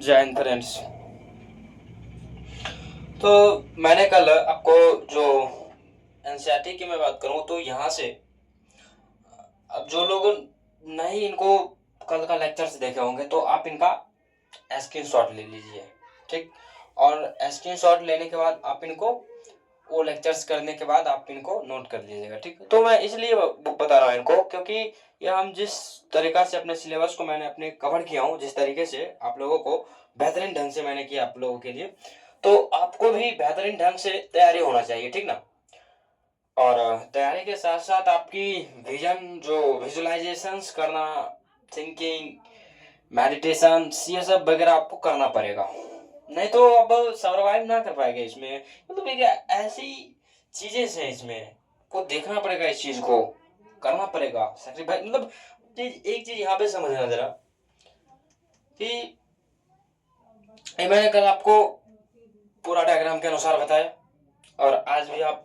जय हिंद फ्रेंड्स। तो मैंने कल आपको जो एनसीईआरटी की मैं बात करूं तो यहाँ से अब जो लोग नहीं इनको कल का लेक्चर्स देखे होंगे तो आप इनका स्क्रीनशॉट ले लीजिए। ठीक। और स्क्रीनशॉट लेने के बाद आप इनको वो लेक्चर्स करने के बाद आप इनको नोट कर लीजिएगा। ठीक। तो मैं इसलिए बता रहा हूँ इनको क्योंकि ये हम जिस तरीका से अपने सिलेबस को मैंने अपने कवर किया हूँ, जिस तरीके से आप लोगों को बेहतरीन ढंग से मैंने किया आप लोगों के लिए, तो आपको भी बेहतरीन ढंग से तैयारी होना चाहिए। ठीक ना। और तैयारी के साथ साथ आपकी विजन जो विजुअलाइजेशंस करना, थिंकिंग, मेडिटेशन, ये सब वगैरह आपको करना पड़ेगा। नहीं तो अब सरवाइव ना कर पाएंगे इसमें। मतलब एक ऐसी चीजें हैं इसमें को देखना पड़ेगा, इस चीज को करना पड़ेगा सेक्रीफाइस। मतलब एक चीज यहाँ पे समझना जरा कि मैंने कल आपको पूरा डायग्राम के अनुसार बताया और आज भी आप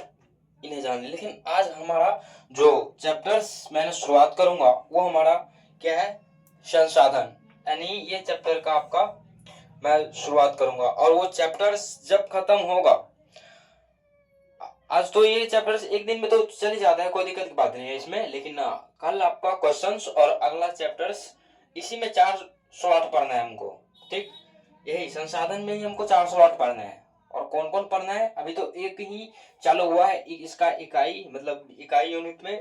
इन्हें जान लें, लेकिन आज हमारा जो चैप्टर्स मैंने शुरुआत करूंगा वो हमारा क्या है, संसाधन। यानी ये चैप्टर का आपका मैं शुरुआत करूंगा और वो चैप्टर्स जब खत्म होगा, आज तो ये चैप्टर्स एक दिन में तो चल ही जाता है, कोई दिक्कत की बात नहीं है इसमें, लेकिन ना कल आपका क्वेश्चंस और अगला चैप्टर्स इसी में 4 स्लॉट पढ़ना है हमको। ठीक। यही संसाधन में ही हमको 4 स्लॉट पढ़ना है। और कौन कौन पढ़ना है, अभी तो एक ही चालू हुआ है, इसका इकाई मतलब इकाई यूनिट में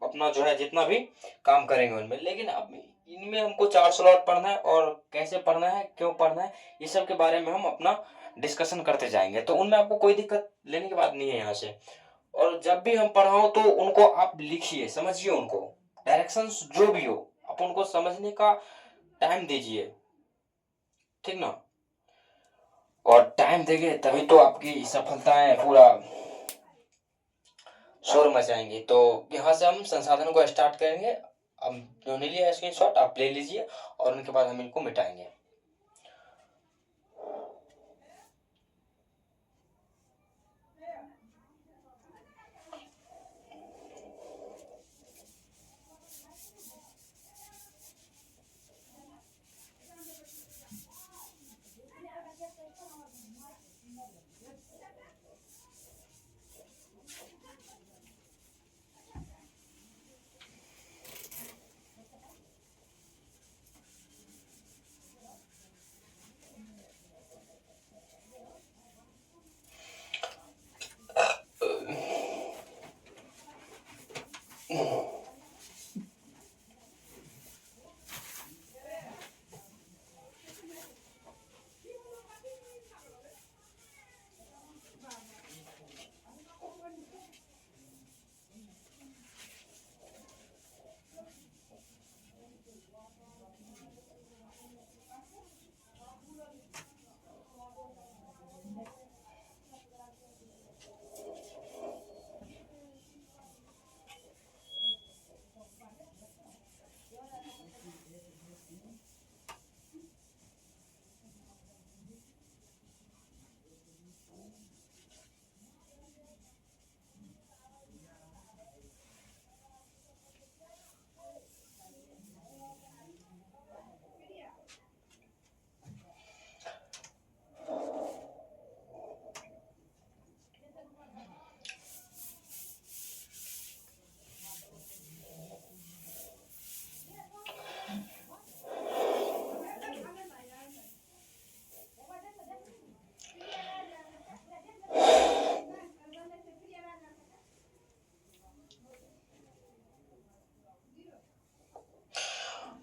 अपना जो है जितना भी काम करेंगे उनमें, लेकिन अब इनमें हमको 4 स्लॉट पढ़ना है और कैसे पढ़ना है, क्यों पढ़ना है, ये सब के बारे में हम अपना डिस्कशन करते जाएंगे। तो उनमें आपको कोई दिक्कत लेने की बात नहीं है यहाँ से। और जब भी हम पढ़ाओ तो उनको आप लिखिए, समझिए, उनको डायरेक्शंस जो भी हो आप उनको समझने का टाइम दीजिए। ठीक ना। और टाइम देंगे तभी तो आपकी सफलताएं पूरा शोर मचाएंगे। तो यहाँ से हम संसाधन को स्टार्ट करेंगे। अब उन्होंने लिया स्क्रीनशॉट, आप ले लीजिए और उनके बाद हम इनको मिटाएंगे।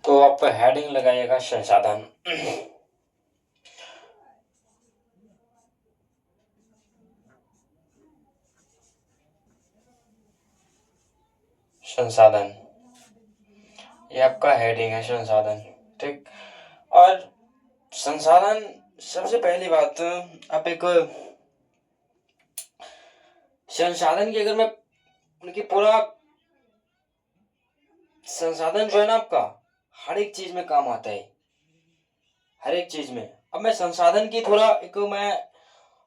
तो आप हेडिंग लगाइएगा संसाधन। संसाधन, ये आपका हेडिंग है संसाधन। ठीक। और संसाधन, सबसे पहली बात, आप एक संसाधन की अगर मैं उनकी पूरा संसाधन जो है ना आपका हर एक चीज में काम आता है, हर एक चीज में। अब मैं संसाधन की थोड़ा एक मैं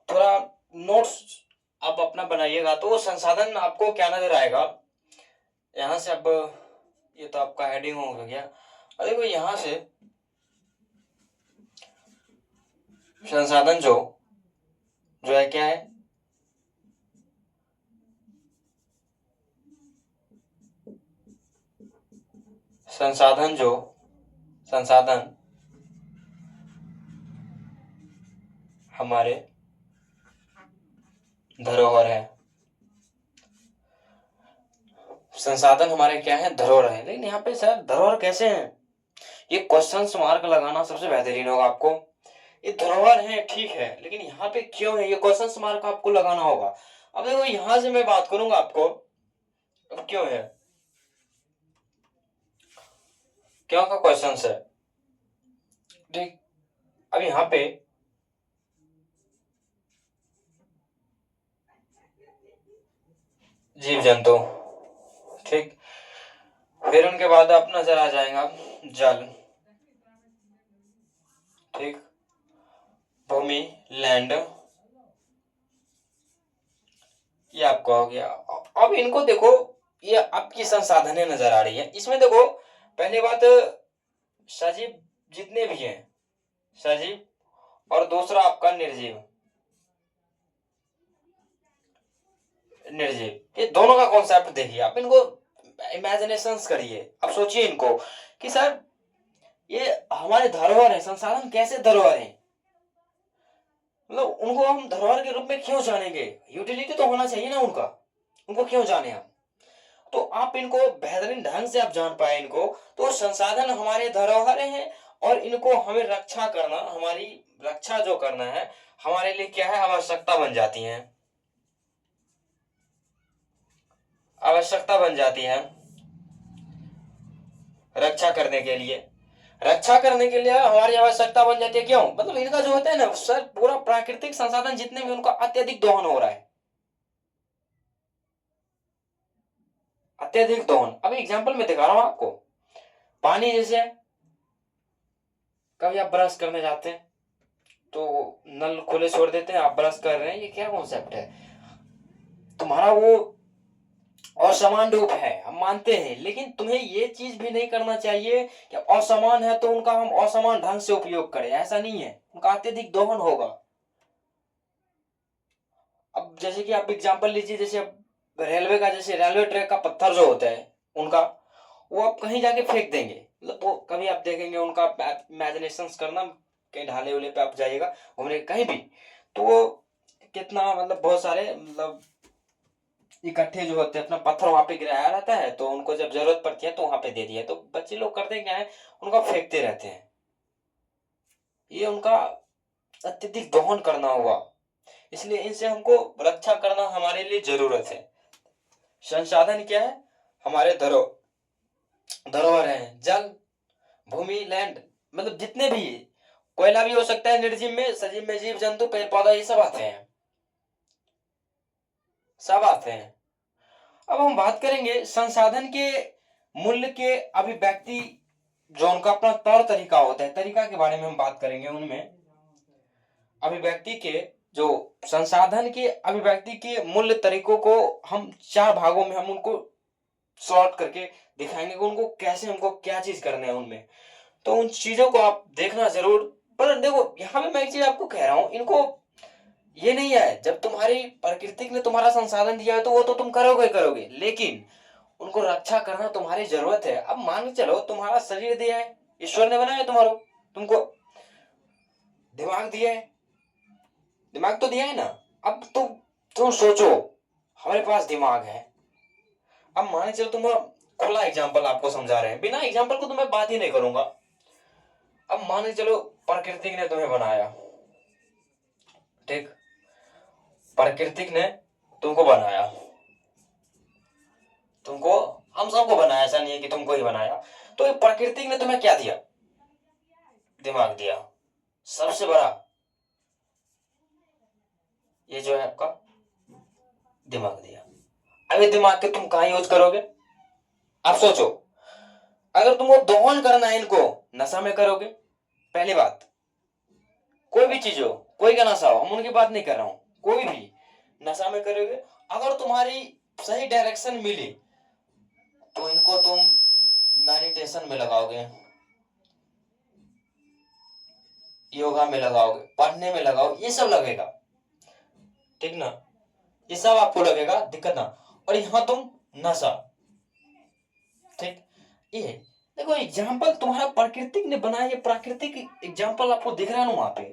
थोड़ा नोट्स आप अपना बनाइएगा तो वो संसाधन आपको क्या नजर आएगा यहाँ से। अब ये तो आपका हेडिंग हो गया। और देखो यहाँ से संसाधन जो जो है क्या है, संसाधन जो संसाधन हमारे धरोहर है। संसाधन हमारे क्या है, धरोहर है। लेकिन यहाँ पे सर धरोहर कैसे हैं, ये क्वेश्चन मार्क लगाना सबसे बेहतरीन होगा आपको। ये धरोहर है ठीक है, लेकिन यहाँ पे क्यों है, ये क्वेश्चन मार्क आपको लगाना होगा। अब देखो यहां से मैं बात करूंगा आपको, अब क्यों है, क्यों का क्वेश्चन है ठीक। अब यहाँ पे जीव जंतु ठीक, फिर उनके बाद आप नजर आ जाएगा जल ठीक, भूमि लैंड, ये आपका हो गया। अब इनको देखो, ये आपकी संसाधनें नजर आ रही है इसमें। देखो पहली बात, सजीव जितने भी हैं, सजीव और दूसरा आपका निर्जीव, निर्जीव, ये दोनों का कॉन्सेप्ट देखिए आप, इनको इमेजिनेशन करिए, अब सोचिए इनको कि सर ये हमारे धरोहर है, संसाधन कैसे धरोहर है, मतलब उनको हम धरोहर के रूप में क्यों जानेंगे, यूटिलिटी तो होना चाहिए ना उनका, उनको क्यों जाने हम। तो आप इनको बेहतरीन ढंग से आप जान पाए इनको, तो संसाधन हमारे धरोहर हैं और इनको हमें रक्षा करना, हमारी रक्षा जो करना है हमारे लिए क्या है, आवश्यकता बन जाती है, आवश्यकता बन जाती है रक्षा करने के लिए, रक्षा करने के लिए हमारी आवश्यकता बन जाती है। क्यों, मतलब इनका जो होता है ना सर, पूरा प्राकृतिक संसाधन जितने भी उनका अत्यधिक दोहन हो रहा है, अत्यधिक दोहन। अब एग्जांपल में दिखा रहा हूं आपको, पानी जैसे कभी आप ब्रश करने जाते हैं तो नल खुले छोड़ देते हैं, आप ब्रश कर रहे हैं, ये क्या कॉन्सेप्ट है तुम्हारा, वो असमान रूप है हम मानते हैं, लेकिन तुम्हें ये चीज भी नहीं करना चाहिए कि असमान है तो उनका हम असमान ढंग से उपयोग करें, ऐसा नहीं है, उनका अत्यधिक दोहन होगा। अब जैसे कि आप एग्जांपल लीजिए, जैसे अब रेलवे का, जैसे रेलवे ट्रैक का पत्थर जो होता है उनका, वो आप कहीं जाके फेंक देंगे, मतलब वो कभी आप देखेंगे उनका इमेजिनेशन करना, कहीं ढाले उले पे आप जाइएगा घूमने कहीं भी, तो वो कितना मतलब बहुत सारे मतलब इकट्ठे जो होते हैं, अपना पत्थर वहां पे गिराया रहता है, तो उनको जब जरूरत पड़ती है तो वहां पे दे दिया, तो बच्चे लोग करते क्या है, उनका फेंकते रहते हैं, ये उनका अत्यधिक दोहन करना हुआ, इसलिए इनसे हमको रक्षा करना हमारे लिए जरूरत है। संसाधन क्या है, हमारे धरोहर है, जल भूमि लैंड, मतलब जितने भी, कोयला भी हो सकता है निर्जीव में, सजीव में जीव जंतु पेड़ पौधा ये सब आते हैं, सब आते हैं। अब हम बात करेंगे संसाधन के मूल्य के अभिव्यक्ति, जो उनका अपना तौर तरीका होता है, तरीका के बारे में हम बात करेंगे। उनमें अभिव्यक्ति के, जो संसाधन के अभिव्यक्ति के मूल्य तरीकों को हम चार भागों में हम उनको सॉर्ट करके दिखाएंगे कि उनको कैसे, हमको क्या चीज करना है उनमें, तो उन चीजों को आप देखना जरूर। पर देखो यहाँ पे मैं एक चीज आपको कह रहा हूं, इनको ये नहीं है, जब तुम्हारी प्रकृति ने तुम्हारा संसाधन दिया है तो वो तो तुम करोगे करोगे, लेकिन उनको रक्षा करना तुम्हारी जरूरत है। अब मान के चलो तुम्हारा शरीर दिया है, ईश्वर ने बनाया तुम्हारो, तुमको दिमाग दिया है, दिमाग तो दिया है ना। अब तुम सोचो, हमारे पास दिमाग है, अब मान के चलो तुम, खुला एग्जांपल आपको समझा रहे हैं, बिना एग्जांपल को तो मैं बात ही नहीं करूंगा। अब मान के चलो प्रकृति ने तुम्हें बनाया ठीक, प्रकृति ने तुमको बनाया, तुमको, हम सबको बनाया, ऐसा नहीं है कि तुमको ही बनाया, तो ये प्रकृति ने तुम्हें क्या दिया, दिमाग दिया, सबसे बड़ा ये जो है आपका दिमाग दिया। अब ये दिमाग के तुम कहाँ यूज करोगे, आप सोचो, अगर तुमको दोहन करना है इनको, नशा में करोगे, पहली बात, कोई भी चीज हो, कोई का नशा हो, हम उनकी बात नहीं कर रहा हूं, कोई भी नशा में करोगे। अगर तुम्हारी सही डायरेक्शन मिली तो इनको तुम मेडिटेशन में लगाओगे, योगा में लगाओगे, पढ़ने में लगाओ, ये सब लगेगा, ठीक ना, ये सब आपको लगेगा, दिक्कत ना। और यहाँ तुम नशा, ठीक, ये देखो एग्जाम्पल तुम्हारा प्राकृतिक ने बनाया, ये प्राकृतिक एग्जाम्पल आपको दिख रहा है ना वहां पे,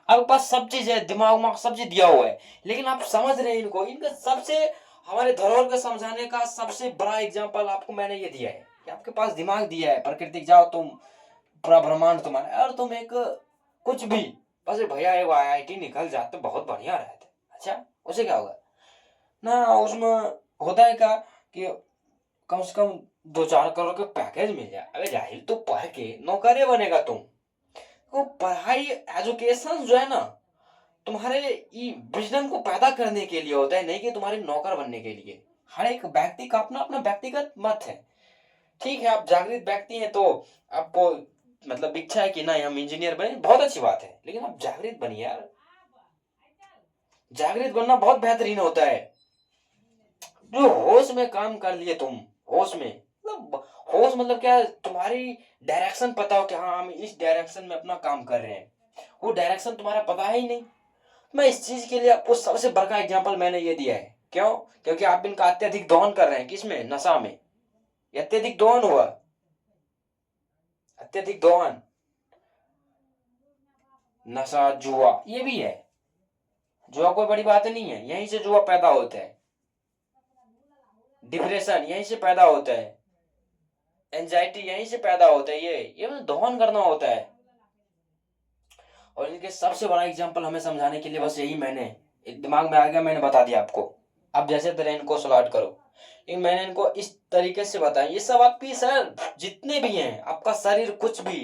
आपके पास सब चीज है, दिमाग में सब चीज दिया हुआ है, लेकिन आप समझ रहे हैं इनको, इनका सबसे हमारे धरोहर को समझाने का सबसे बड़ा एग्जाम्पल आपको मैंने ये दिया है कि आपके पास दिमाग दिया है, प्राकृतिक जाओ तुम, पूरा ब्रह्मांड तुम्हारा, और तुम एक कुछ भी, बस भैया एक IIT निकल जाते बहुत बढ़िया रहते, अच्छा उसे क्या होगा ना, उसमें होता है क्या कि कम से कम 2-4 करोड़ के पैकेज मिल जाए, अबे जाहिल तो पढ़ के नौकरी बनेगा तुम, वो पढ़ाई एजुकेशन जो है ना तुम्हारे विजडम को पैदा करने के लिए होता है, नहीं कि तुम्हारे नौकर बनने के लिए। हर एक व्यक्ति का अपना अपना व्यक्तिगत मत है, ठीक है, आप जागृत व्यक्ति हैं तो आपको मतलब इच्छा है कि नहीं हम इंजीनियर बने, बहुत अच्छी बात है, लेकिन आप जागृत बनिए यार, जागृत बनना बहुत बेहतरीन होता है। जो होश में काम कर लिए तुम, होश में मतलब, होश मतलब क्या है, तुम्हारी डायरेक्शन पता हो कि हाँ हम इस डायरेक्शन में अपना काम कर रहे हैं, वो डायरेक्शन तुम्हारा पता है ही नहीं। मैं इस चीज के लिए आपको सबसे बड़का एग्जांपल मैंने ये दिया है, क्यों, क्योंकि आप इनका अत्यधिक दोहन कर रहे हैं, किसमें, नशा में, ये अत्यधिक दोहन हुआ, अत्यधिक दोहन, नशा, जुआ, ये भी है, जुआ कोई बड़ी बात नहीं है, यहीं से जुआ पैदा होता है, डिप्रेशन यहीं से पैदा होता है, एंजाइटी यहीं से पैदा होता है, ये दोहन करना होता है। और इनके सबसे बड़ा एग्जांपल हमें समझाने के लिए बस यही मैंने दिमाग में आ गया, मैंने बता दिया आपको, अब जैसे तरह इनको सॉल्व करो, लेकिन मैंने इनको इस तरीके से बताया, ये सब आपकी सर जितने भी हैं, आपका शरीर कुछ भी,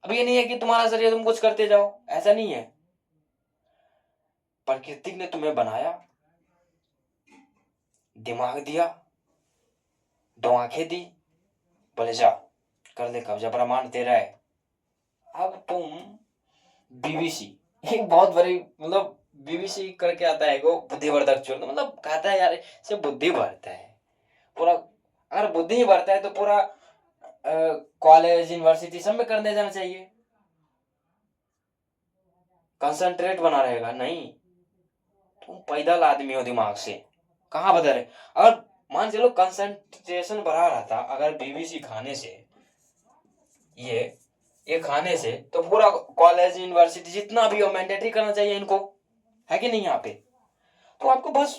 अब ये नहीं है कि तुम्हारा शरीर तुम कुछ करते जाओ, ऐसा नहीं है, प्रकृति ने तुम्हें बनाया, दिमाग दिया, 2 आंखें दी, बोले जा कर ले कब्जा, ब्रह्मांड तेरा है। अब तुम बीबीसी, एक बहुत बड़ी मतलब बीबीसी करके आता है वो बुद्धिवर्धक चूर्ण, मतलब कहता है यार इससे बुद्धि बढ़ता है पूरा, अगर बुद्धि ही बढ़ता है तो पूरा कॉलेज यूनिवर्सिटी सब में करने जाना चाहिए, कंसंट्रेट बना रहेगा, नहीं, तुम पैदल आदमी हो दिमाग से, कहाँ बदल रहे, अगर मान चलो कंसंट्रेशन बढ़ा रहा था अगर बीबीसी खाने से, ये ये खाने से, तो पूरा कॉलेज यूनिवर्सिटी जितना भी हो मैंडेटरी करना चाहिए इनको, है कि नहीं यहाँ पे, तो आपको बस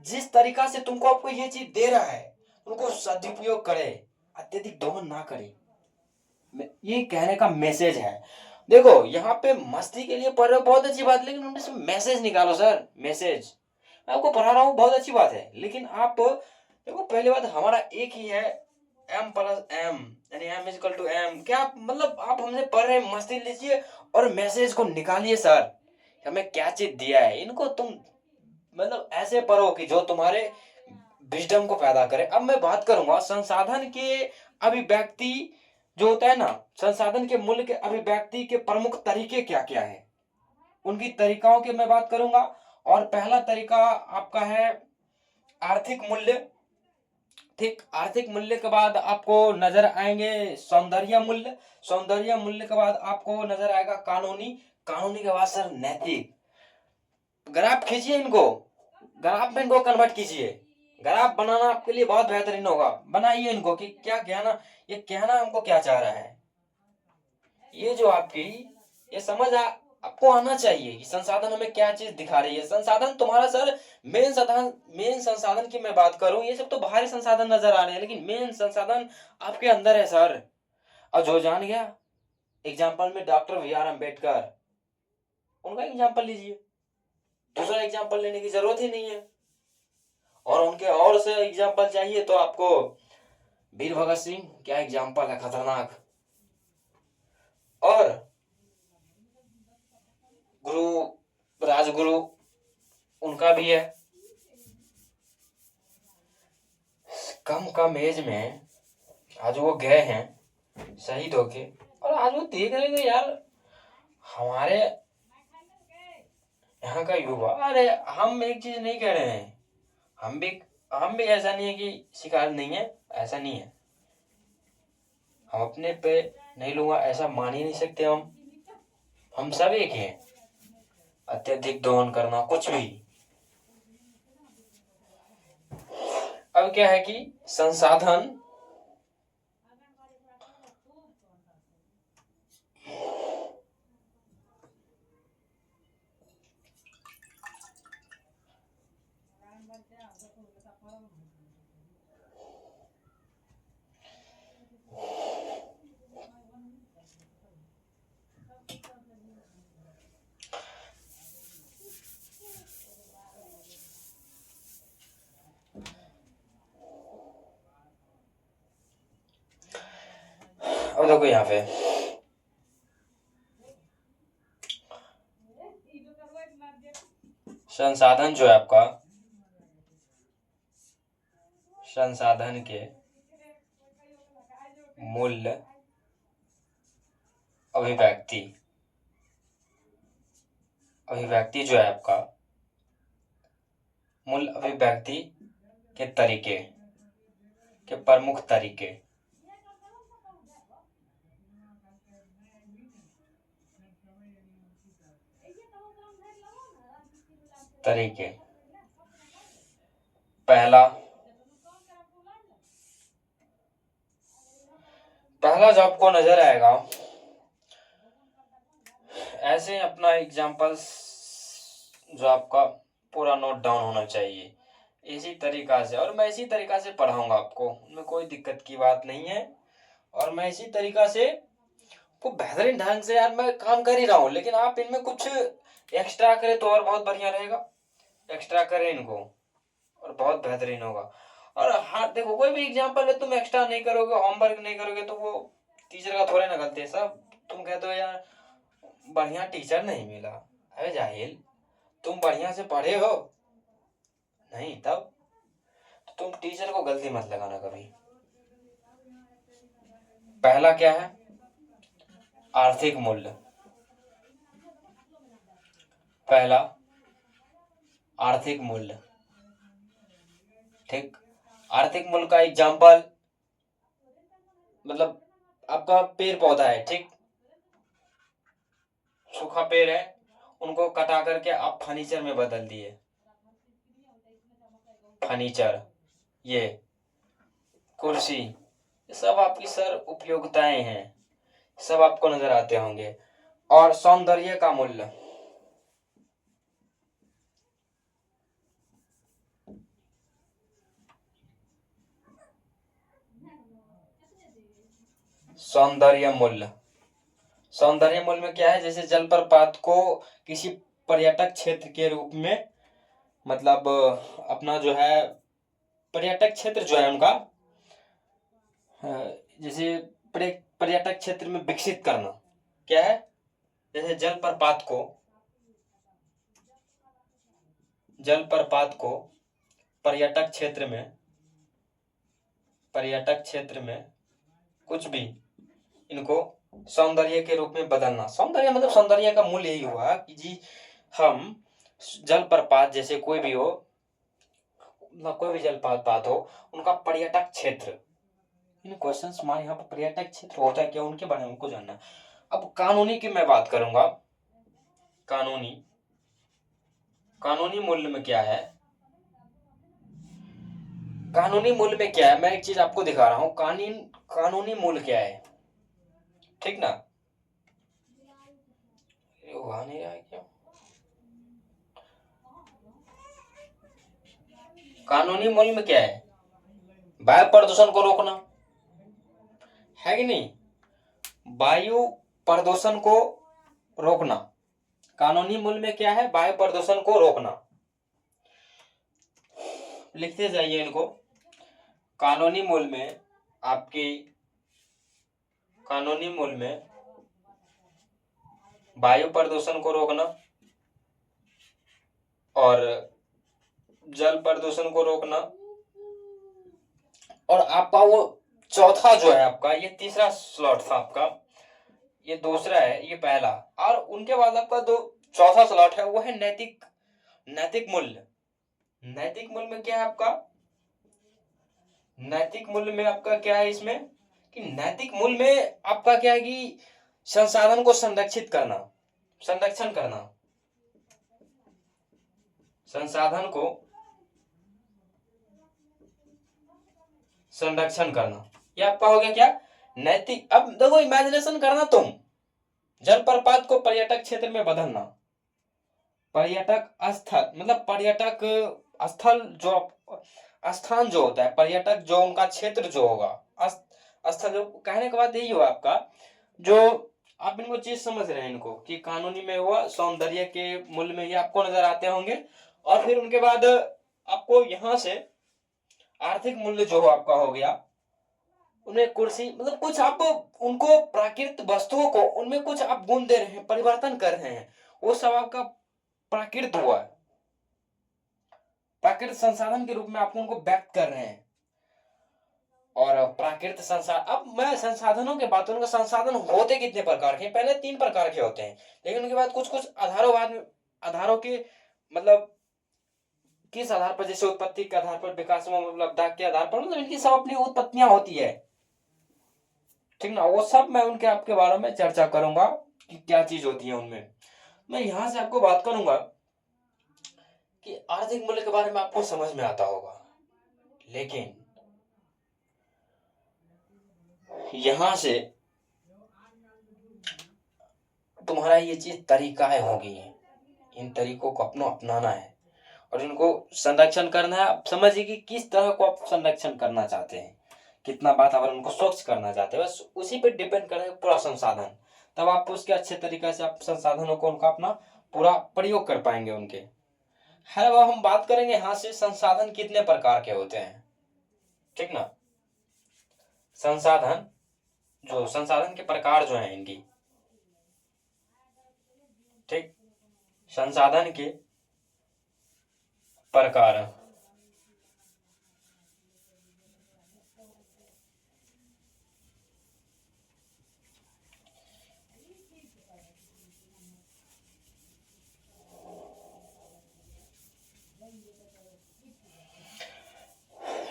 जिस तरीका से तुमको आपको ये चीज दे रहा है उनको सदुपयोग करे, अत्यधिक दोहन ना करे, ये कहने का मैसेज है। देखो यहाँ पे मस्ती के लिए पढ़ रहे हो बहुत अच्छी बात, लेकिन उनमें से मैसेज निकालो सर, मैसेज, मैं आपको पढ़ा रहा हूँ बहुत अच्छी बात है, लेकिन आप देखो पहली बात हमारा एक ही है, M+M, यानी M=M, क्या आप मतलब आप हमसे पढ़ रहे हैं, मस्ती लीजिए और मैसेज को निकालिए सर, हमें क्या चीज दिया है, इनको तुम मतलब ऐसे पढ़ो कि जो तुम्हारे विजडम को पैदा करे। अब मैं बात करूंगा संसाधन के अभिव्यक्ति जो होता है ना, संसाधन के मूल्य के अभिव्यक्ति के प्रमुख तरीके क्या क्या है, उनकी तरीकाओं की मैं बात करूंगा। और पहला तरीका आपका है आर्थिक मूल्य, ठीक, आर्थिक मूल्य के बाद आपको नजर आएंगे सौंदर्य मूल्य, सौंदर्य मूल्य के बाद आपको नजर आएगा कानूनी, कानूनी के बाद सर नैतिक, ग्राफ खींचिए इनको, ग्राफ में इनको कन्वर्ट कीजिए, ग्राफ बनाना आपके लिए बहुत बेहतरीन होगा, बनाइए इनको कि क्या कहना, ये कहना हमको क्या चाह रहा है, ये जो आपकी ये समझ आपको आना चाहिए कि संसाधन हमें क्या चीज दिखा रही है, संसाधन तुम्हारा सर, मेन साधन, मेन संसाधन की मैं बात करूं, ये सब तो बाहरी संसाधन नजर आ रहे हैं, लेकिन मेन संसाधन आपके अंदर है सर। और जो जान गया, एग्जाम्पल में डॉक्टर BR अम्बेडकर, उनका एग्जाम्पल लीजिए, दूसरा एग्जाम्पल लेने की जरूरत ही नहीं है, और उनके और से एग्जाम्पल चाहिए तो आपको वीर भगत सिंह, क्या एग्जाम्पल है खतरनाक, और गुरु राजगुरु, उनका भी है, कम कम एज में आज वो गए हैं शहीद होके, और आज वो देख रहे थे यार हमारे यहाँ का युवा, अरे हम एक चीज नहीं कह रहे हैं, हम भी हम भी ऐसा नहीं है कि शिकायत नहीं है, ऐसा नहीं है, हम अपने पे नहीं लूंगा ऐसा मान ही नहीं सकते हम सब एक हैं। अत्यधिक दोहन करना कुछ भी। अब क्या है कि संसाधन अब देखो यहाँ पे संसाधन जो है आपका, संसाधन के मूल्य अभिव्यक्ति, अभिव्यक्ति जो है आपका मूल्य अभिव्यक्ति के तरीके, के प्रमुख तरीके, पहला जो आपको नजर आएगा, ऐसे अपना एग्जाम्पल्स जो आपका पूरा नोट डाउन होना चाहिए इसी तरीका से, और मैं इसी तरीका से पढ़ाऊंगा आपको, उनमें कोई दिक्कत की बात नहीं है। और मैं इसी तरीका से को बेहतरीन ढंग से यार मैं काम कर ही रहा हूँ, लेकिन आप इनमें कुछ एक्स्ट्रा करें तो और बहुत बढ़िया रहेगा। एक्स्ट्रा करें इनको और बहुत बेहतरीन होगा। और हाँ देखो, कोई भी एग्जाम्पल है तुम एक्स्ट्रा नहीं करोगे, होमवर्क नहीं करोगे तो वो टीचर का थोड़े ना गलती है। सब तुम कहते हो यार बढ़िया टीचर नहीं मिला। अरे जाहिल, तुम बढ़िया से पढ़े हो नहीं तब तो तुम टीचर को गलती मत लगाना कभी। पहला क्या है? आर्थिक मूल्य। पहला आर्थिक मूल्य, ठीक। आर्थिक मूल्य का एग्जाम्पल मतलब आपका पेड़ पौधा है, ठीक, सूखा पेड़ है, उनको कटा करके आप फर्नीचर में बदल दिए। फर्नीचर, ये कुर्सी, ये सब आपकी सर उपयोगिताएं हैं, सब आपको नजर आते होंगे। और सौंदर्य का मूल्य, सौंदर्य मूल्य, सौंदर्य मूल्य में क्या है, जैसे जलप्रपात को किसी पर्यटक क्षेत्र के रूप में, मतलब अपना जो है पर्यटक क्षेत्र जो है उनका, जैसे पर्यटक क्षेत्र में विकसित करना क्या है, जैसे जलप्रपात को पर्यटक क्षेत्र में कुछ भी इनको सौंदर्य के रूप में बदलना। सौंदर्य मतलब सौंदर्य का मूल्य यही हुआ कि जी हम जलप्रपात जैसे कोई भी हो, कोई भी जलप्रपात हो, उनका पर्यटक क्षेत्र, इन क्वेश्चंस हमारे यहाँ पर पर्यटक क्षेत्र होता है क्या, उनके बारे में हमको जानना। अब कानूनी की मैं बात करूंगा। कानूनी मूल्य में क्या है, कानूनी मूल्य में क्या है, मैं एक चीज आपको दिखा रहा हूं। कानूनी मूल्य क्या है, ठीक ना। हुआ नहीं रहा है क्या? कानूनी मूल्य में क्या है, वायु प्रदूषण को रोकना है कि नहीं, वायु प्रदूषण को रोकना। कानूनी मूल्य में क्या है, वायु प्रदूषण को रोकना। लिखते जाइए इनको। कानूनी मूल्य में वायु प्रदूषण को रोकना और जल प्रदूषण को रोकना। और आपका वो चौथा जो है आपका, ये तीसरा स्लॉट था आपका, ये दूसरा है, ये पहला, और उनके बाद आपका दो चौथा स्लॉट है, वो है नैतिक मूल्य। नैतिक मूल्य में क्या है आपका, नैतिक मूल्य में आपका क्या है इसमें कि नैतिक मूल्य में आपका क्या है कि संसाधन को संरक्षित करना, संरक्षण करना, संसाधन को संरक्षण करना, ये आपका हो गया क्या, नैतिक। अब देखो इमेजिनेशन करना तुम, जलप्रपात को पर्यटक क्षेत्र में बदलना, पर्यटक स्थल मतलब पर्यटक स्थल जो स्थान जो होता है, पर्यटक जो उनका क्षेत्र जो होगा, स्थल जो, कहने के बाद यही हुआ आपका, जो आप इनको चीज समझ रहे हैं इनको कि कानूनी में हुआ, सौंदर्य के मूल्य में ये आपको नजर आते होंगे, और फिर उनके बाद आपको यहां से आर्थिक मूल्य जो आपका हो गया, उन्हें कुर्सी मतलब कुछ आप उनको प्राकृतिक वस्तुओं को उनमें कुछ आप गुण दे रहे हैं, परिवर्तन कर रहे हैं, वो सब आपका प्राकृत हुआ, प्राकृतिक संसाधन के रूप में आप उनको व्यक्त कर रहे हैं। और प्राकृतिक संसाधन, अब मैं संसाधनों के बात करूंगा, संसाधन होते कितने प्रकार के, पहले 3 प्रकार के होते हैं, लेकिन उनके बाद कुछ कुछ आधारों के मतलब किस आधार पर, जैसे उत्पत्ति के आधार पर, विकास में उपलब्धता के आधार पर, मतलब इनकी सब अपनी उत्पत्तियां होती है, ठीक ना, वो सब मैं उनके आपके बारे में चर्चा करूंगा कि क्या चीज होती है उनमें। मैं यहां से आपको बात करूंगा कि आर्थिक मूल्य के बारे में आपको समझ में आता होगा, लेकिन यहां से तुम्हारा ये चीज तरीकाएं होगी, इन तरीकों को अपनाना है और इनको संरक्षण करना है। आप समझिए कि किस तरह को आप संरक्षण करना चाहते हैं, कितना वातावरण को स्वच्छ करना चाहते हैं, बस उसी पे डिपेंड करेगा पूरा संसाधन, तब आप उसके अच्छे तरीके से आप संसाधनों को उनका अपना पूरा प्रयोग कर पाएंगे उनके। है, अब हम बात करेंगे यहाँ से संसाधन कितने प्रकार के होते हैं, ठीक ना, संसाधन जो संसाधन के प्रकार जो है इनकी, ठीक, संसाधन के प्रकार,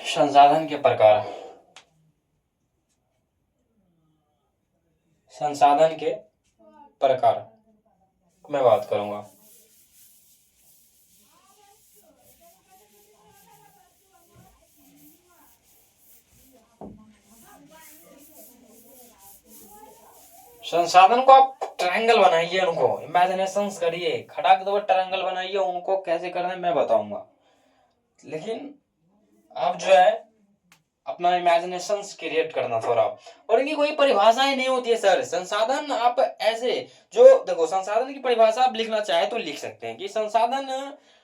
संसाधन के प्रकार, संसाधन के प्रकार मैं बात करूंगा। संसाधन को आप ट्रायंगल बनाइए, उनको इमेजिनेशन करिए, खड़ाक दो ट्रायंगल बनाइए, उनको कैसे करना है मैं बताऊंगा, लेकिन आप जो है अपना इमेजिनेशन क्रिएट करना थोड़ा। और इनकी कोई परिभाषाएं नहीं होती है सर, संसाधन आप ऐसे जो देखो, संसाधन की परिभाषा आप लिखना चाहे तो लिख सकते हैं कि संसाधन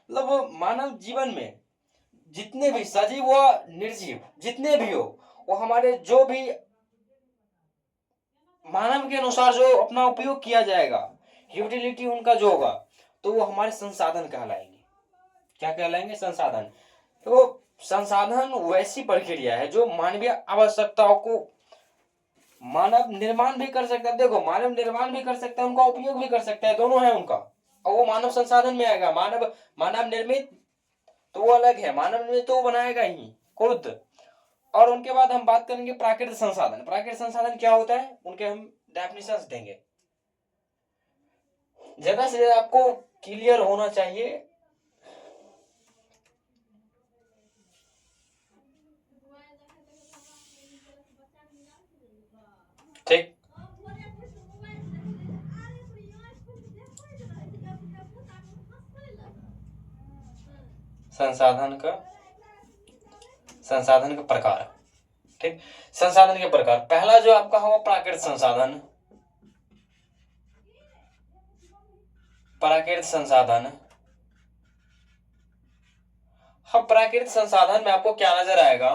मतलब मानव जीवन में जितने भी सजीव व निर्जीव जितने भी हो, वो हमारे जो भी मानव के अनुसार जो अपना उपयोग किया जाएगा, यूटिलिटी उनका जो होगा, तो वो हमारे संसाधन कहलाएंगे। क्या कहलाएंगे? संसाधन। तो संसाधन वैसी प्रक्रिया है जो मानवीय आवश्यकताओं को मानव निर्माण भी कर सकता है। देखो, मानव निर्माण भी कर सकता है, उनका उपयोग भी कर सकता है, दोनों है उनका, और वो मानव संसाधन में आएगा। मानव निर्मित तो वो अलग है, मानव निर्मित तो वो बनाएगा ही खुद। और उनके बाद हम बात करेंगे प्राकृतिक संसाधन। प्राकृतिक संसाधन क्या होता है, उनके हम डेफिनेशंस देंगे। ज्यादा से ज्यादा आपको क्लियर होना चाहिए। ठीक, संसाधन का प्रकार। ठीक, संसाधन के प्रकार, पहला जो आपका होगा प्राकृतिक संसाधन। प्राकृतिक संसाधन, हम प्राकृतिक संसाधन में आपको क्या नजर आएगा?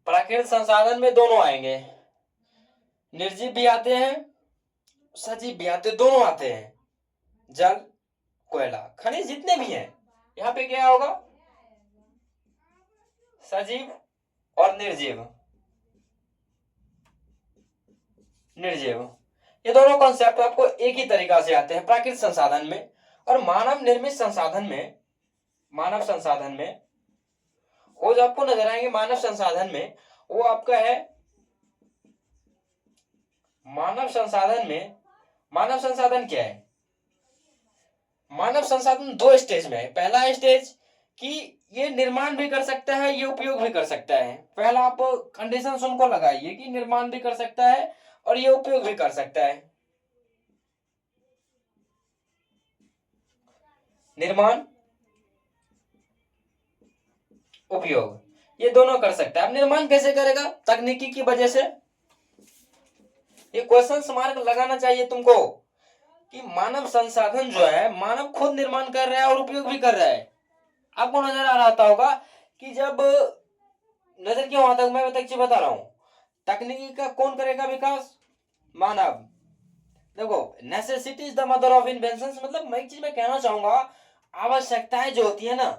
प्राकृतिक संसाधन में दोनों आएंगे, निर्जीव भी आते हैं, सजीव भी आते हैं, दोनों आते हैं। जल, कोयला, खनिज जितने भी हैं, यहाँ पे क्या होगा? सजीव और निर्जीव। ये दोनों कॉन्सेप्ट आपको एक ही तरीका से आते हैं प्राकृतिक संसाधन में। और मानव निर्मित संसाधन में, मानव संसाधन में वो जो आपको नजर आएंगे मानव संसाधन में, वो आपका है मानव संसाधन में। मानव संसाधन क्या है? मानव संसाधन दो स्टेज में है। पहला स्टेज कि ये निर्माण भी कर सकता है, ये उपयोग भी कर सकता है। पहला आप कंडीशन उनको लगाइए कि निर्माण भी कर सकता है और ये उपयोग भी कर सकता है। निर्माण उपयोग ये दोनों कर सकता है। अब निर्माण कैसे करेगा? तकनीकी की वजह से। ये क्वेश्चन मार्क लगाना चाहिए तुमको कि मानव संसाधन जो है, मानव खुद निर्माण कर रहा है और उपयोग भी कर रहा है। आपको नजर आ रहा होगा कि जब नजर क्यों आता है, मैं बता रहा हूं। तकनीकी का कौन करेगा विकास? मानव। देखो, necessity is the mother of invention, मतलब मैं एक चीज में कहना चाहूंगा, आवश्यकताएं जो होती है ना,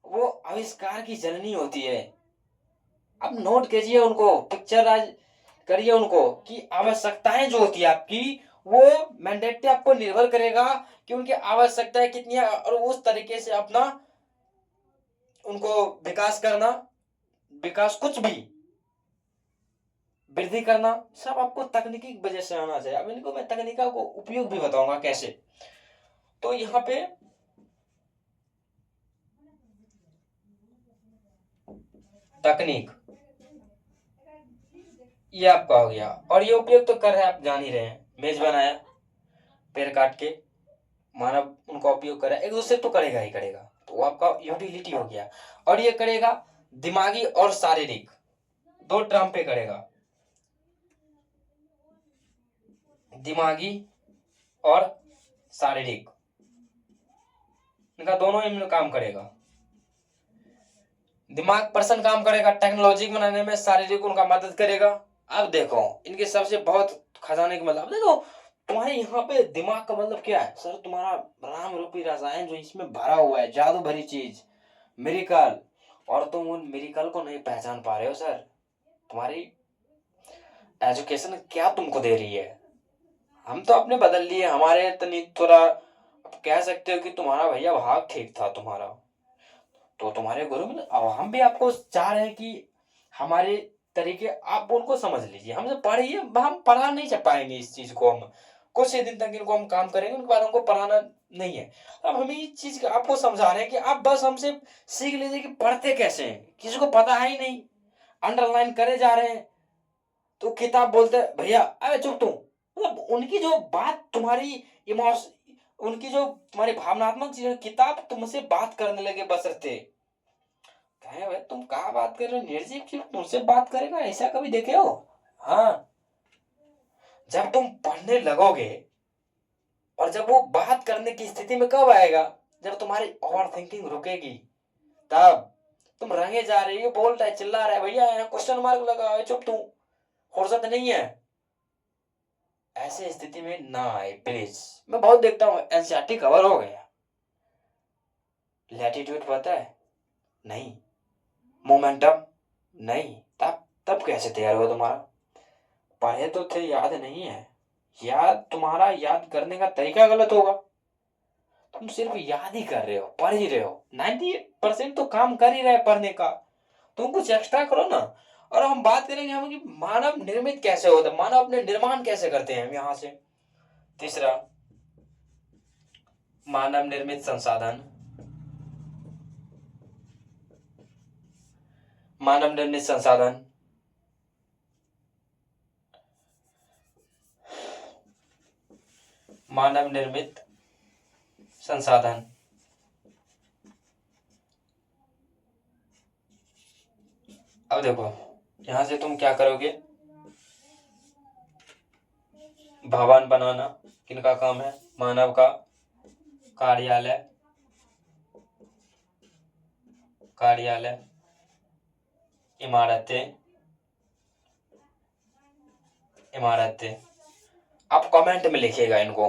वो आविष्कार की जननी होती है। अब नोट कीजिए उनको, पिक्चराइज करिए उनको कि आवश्यकताएं जो होती है आपकी, वो मैंडेटरी आपको निर्भर करेगा कि उनकी आवश्यकताएं कितनी है, और उस तरीके से अपना उनको विकास करना, विकास कुछ भी वृद्धि करना, सब आपको तकनीकी की वजह से आना चाहिए। अब इनको मैं तकनीका को उपयोग भी बताऊंगा कैसे। तो यहाँ पे तकनीक ये आपका हो गया, और ये उपयोग तो कर रहे हैं, आप जान ही रहे हैं। मेज बनाया, पेड़ काट के मानव उनका उपयोग कर रहा है, एक दूसरे तो करेगा ही करेगा, तो वो आपका यूटिलिटी हो गया। और ये करेगा दिमागी और शारीरिक, दो टर्म पे करेगा, दिमागी और शारीरिक, इनका दोनों इनमें काम करेगा। दिमाग पर्सन काम करेगा टेक्नोलॉजी बनाने में, शारीरिक उनका मदद करेगा। अब देखो इनके सबसे बहुत खजाने का मतलब, देखो तुम्हारे यहाँ पे दिमाग का मतलब क्या है सर? तुम्हारा राम रूपी रसायन जो इसमें भरा हुआ है, जादू भरी चीज, मिरिकल, और तुम उन मिरिकल को नहीं पहचान पा रहे हो सर। तुम्हारी एजुकेशन क्या तुमको दे रही है? हम तो अपने बदल लिए, हमारे तनी थोड़ा कह सकते हो कि तुम्हारा भैया भाग ठीक था तुम्हारा, तो तुम्हारे गुरु में अब हम भी आपको चाह रहे हैं कि हमारे तरीके आप उनको समझ लीजिए, हमसे पढ़िए। हम पढ़ा नहीं पाएंगे इस चीज को, हम कुछ ही दिन तक इनको हम काम करेंगे, उनके बाद हमको पढ़ाना नहीं है। अब हम इस चीज का आपको समझा रहे हैं कि आप बस हमसे सीख लीजिए कि पढ़ते कैसे हैं, किसी को पता है ही नहीं, अंडरलाइन करे जा रहे हैं। तो किताब बोलते भैया अरे चुप तुम, मतलब उनकी जो बात तुम्हारी इमोशन, उनकी जो तुम्हारी भावनात्मक चीज, किताब तुमसे बात करने लगे बस रहते। कहे भाई तुम कहा बात कर रहे हो, निर्जीव चीज तुमसे बात करेगा, ऐसा कभी देखे हो? हाँ, जब तुम पढ़ने लगोगे, और जब वो बात करने की स्थिति में कब आएगा? जब तुम्हारी ओवर थिंकिंग रुकेगी, तब तुम रंगे जा रहे हो, बोल रहे चिल्ला रहे भैया यहाँ क्वेश्चन मार्क लगा है, चुप तू, फुर्सत नहीं है। ऐसे स्थिति में ना आए प्लीज। मैं बहुत देखता हूँ एनसीईआरटी कवर हो गया, लैटिट्यूड पता है नहीं, मोमेंटम नहीं, तब तब कैसे तैयार हुआ तुम्हारा? पढ़े तो थे, याद नहीं है। याद, तुम्हारा याद करने का तरीका गलत होगा। तुम सिर्फ याद ही कर रहे हो, पढ़ ही रहे हो, 90% तो काम कर ही रहे पढ़ने का। तुम कुछ एक्स्ट्रा करो ना। और हम बात करेंगे हम कि मानव निर्मित कैसे होता है, मानव अपने निर्माण कैसे करते हैं हम यहां से। तीसरा, मानव निर्मित संसाधन, मानव निर्मित संसाधन, मानव निर्मित संसाधन। अब देखो यहां से तुम क्या करोगे, भवन बनाना किनका काम है? मानव का। कार्यालय, कार्यालय, इमारतें, इमारतें। आप कमेंट में लिखिएगा इनको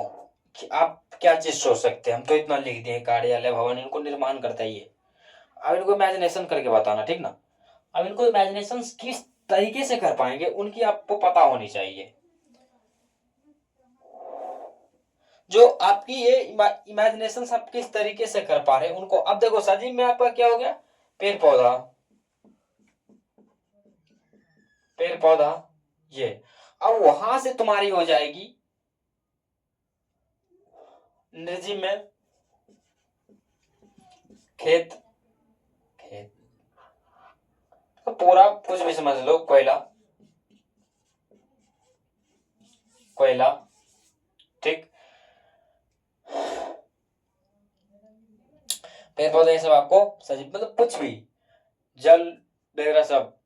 कि आप क्या चीज सोच सकते हैं। हम तो इतना लिख दिए, कार्यालय, भवन, इनको निर्माण करता ही है। अब इनको इमेजिनेशन करके बताना, ठीक ना? अब इनको इमेजिनेशन किस तरीके से कर पाएंगे, उनकी आपको पता होनी चाहिए। जो आपकी ये इमेजिनेशन आप किस तरीके से कर पा रहे हैं उनको। अब देखो सजीव में आपका क्या हो गया, पेड़ पौधा, पेड़ पौधा ये। अब वहां से तुम्हारी हो जाएगी निर्जीव में खेत, खेत तो पूरा कुछ भी समझ लो, कोयला, कोयला, ठीक। पेड़ पौधे ये सब आपको सजीव मतलब कुछ भी, जल वगैरह सब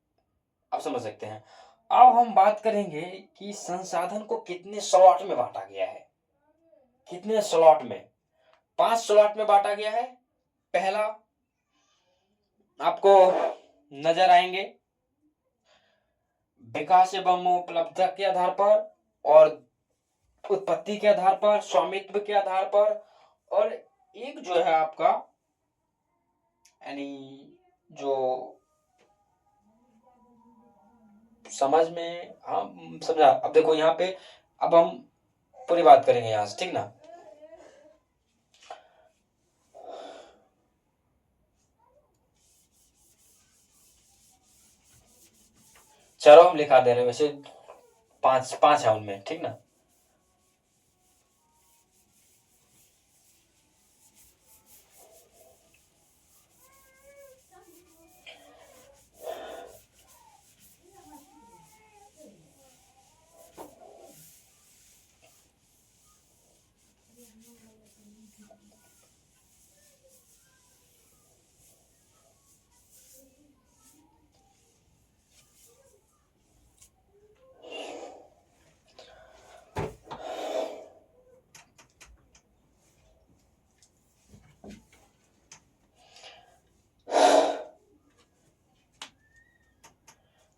आप समझ सकते हैं। अब हम बात करेंगे कि संसाधन को कितने स्लॉट में बांटा गया है। कितने स्लॉट में? 5 स्लॉट में बांटा गया है। पहला आपको नजर आएंगे विकास एवं उपलब्धता के आधार पर, और उत्पत्ति के आधार पर, स्वामित्व के आधार पर, और एक जो है आपका यानी जो समझ में, हाँ समझा। अब देखो यहाँ पे अब हम पूरी बात करेंगे यहाँ से, ठीक ना। चलो हम लिखा दे रहे हैं, वैसे 5 5 है उनमें, ठीक ना।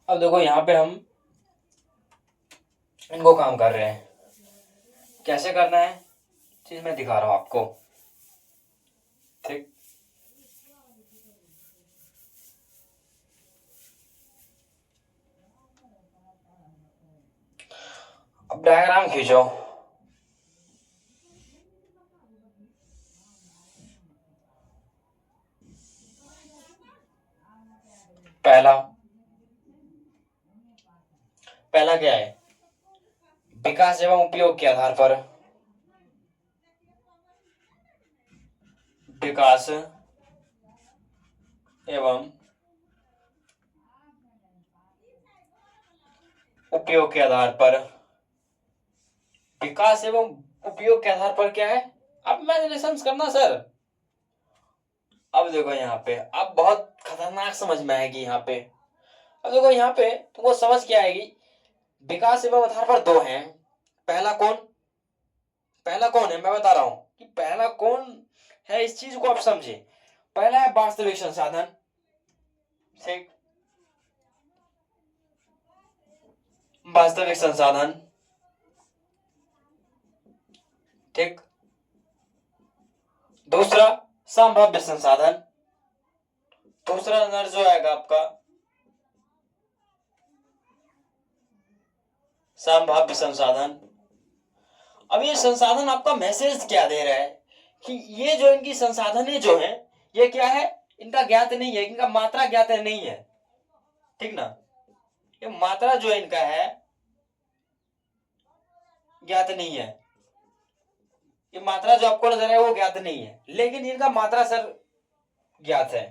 अब देखो यहाँ पे हम इनको काम कर रहे हैं, कैसे करना है चीज मैं दिखा रहा हूं आपको, ठीक। अब डायग्राम खींचो। पहला पहला क्या है? विकास एवं उपयोग के आधार पर, विकास एवं उपयोग के आधार पर, विकास एवं उपयोग के आधार पर क्या है? अब इमेजिनेशन करना सर। अब देखो यहाँ पे अब बहुत खतरनाक समझ में आएगी यहाँ पे। अब देखो यहाँ पे तुमको समझ क्या आएगी, विकास एवं आधार पर 2 हैं। पहला कौन? पहला कौन है मैं बता रहा हूं कि पहला कौन है, इस चीज को आप समझे। पहला है वास्तविक संसाधन, ठीक। वास्तविक संसाधन, ठीक। दूसरा संभाव्य संसाधन, दूसरा नंबर जो आएगा आपका संभाव्य संसाधन। अब ये संसाधन आपका मैसेज क्या दे रहा है कि ये जो इनकी संसाधन जो है ये क्या है, इनका ज्ञात नहीं है, इनका मात्रा ज्ञात नहीं है, ठीक ना। ये मात्रा जो इनका है ज्ञात नहीं है, ये मात्रा जो आपको नजर है वो ज्ञात नहीं है, लेकिन इनका मात्रा सर ज्ञात है,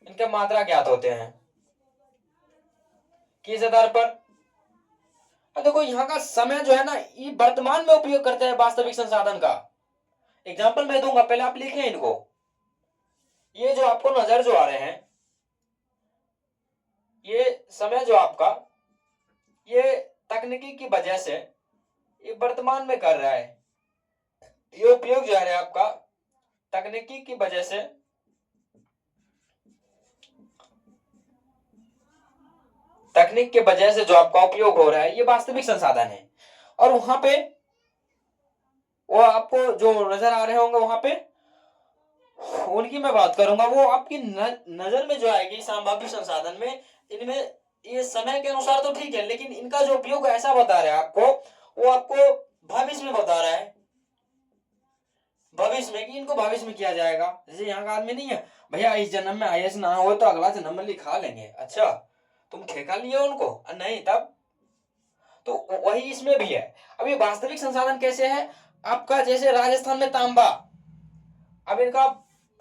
इनके मात्रा ज्ञात होते हैं किस आधार पर। अब देखो यहाँ का समय जो है ना ये वर्तमान में उपयोग करते हैं वास्तविक संसाधन का। एग्जाम्पल मैं दूंगा, पहले आप लिखें इनको। ये जो आपको नजर जो आ रहे हैं ये समय जो आपका ये तकनीकी की वजह से ये वर्तमान में कर रहा है, ये उपयोग जो है आपका तकनीकी की वजह से तकनीक के वजह से जो आपका उपयोग हो रहा है ये वास्तविक संसाधन है। और वहां पे वो आपको जो नजर आ रहे होंगे वहां पे उनकी मैं बात करूंगा, वो आपकी नजर में जो आएगी संभाव्य संसाधन में, इनमें ये समय के अनुसार तो ठीक है, लेकिन इनका जो उपयोग ऐसा बता रहा है आपको, वो आपको भविष्य में बता रहा है, भविष्य में कि इनको भविष्य में किया जाएगा। जैसे यहाँ का आदमी नहीं है, भैया इस जन्म में आईएएस ना हो तो अगला जन्म में लिखा लेंगे। अच्छा तुम ठेका लिए उनको? नहीं, तब तो वही इसमें भी है। अब ये वास्तविक संसाधन कैसे है, आपका जैसे राजस्थान में तांबा, अब इनका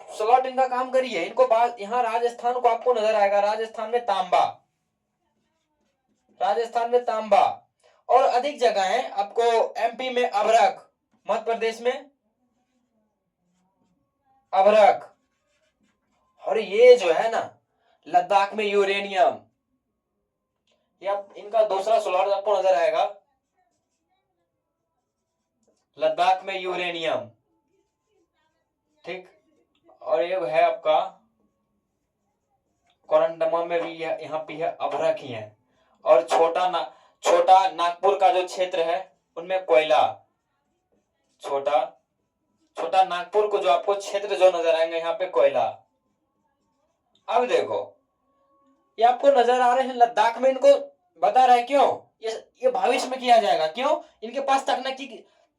स्लॉट इनका काम करिए, इनको बात यहाँ राजस्थान को आपको नजर आएगा, राजस्थान में तांबा, राजस्थान में तांबा, और अधिक जगह है आपको एमपी में अभ्रक, मध्य प्रदेश में अभ्रक, और ये जो है ना लद्दाख में यूरेनियम, या इनका दूसरा स्लॉट आपको नजर आएगा, लद्दाख में यूरेनियम, ठीक। और ये है आपका कोरंडमा में भी यहाँ पे है अभ्रक ही है, और छोटा नागपुर का जो क्षेत्र है उनमें कोयला, छोटा छोटा नागपुर को जो आपको क्षेत्र जो नजर आएंगे यहाँ पे कोयला। अब देखो ये आपको नजर आ रहे हैं लद्दाख में, इनको बता रहा है क्यों, ये भविष्य में किया जाएगा, क्यों, इनके पास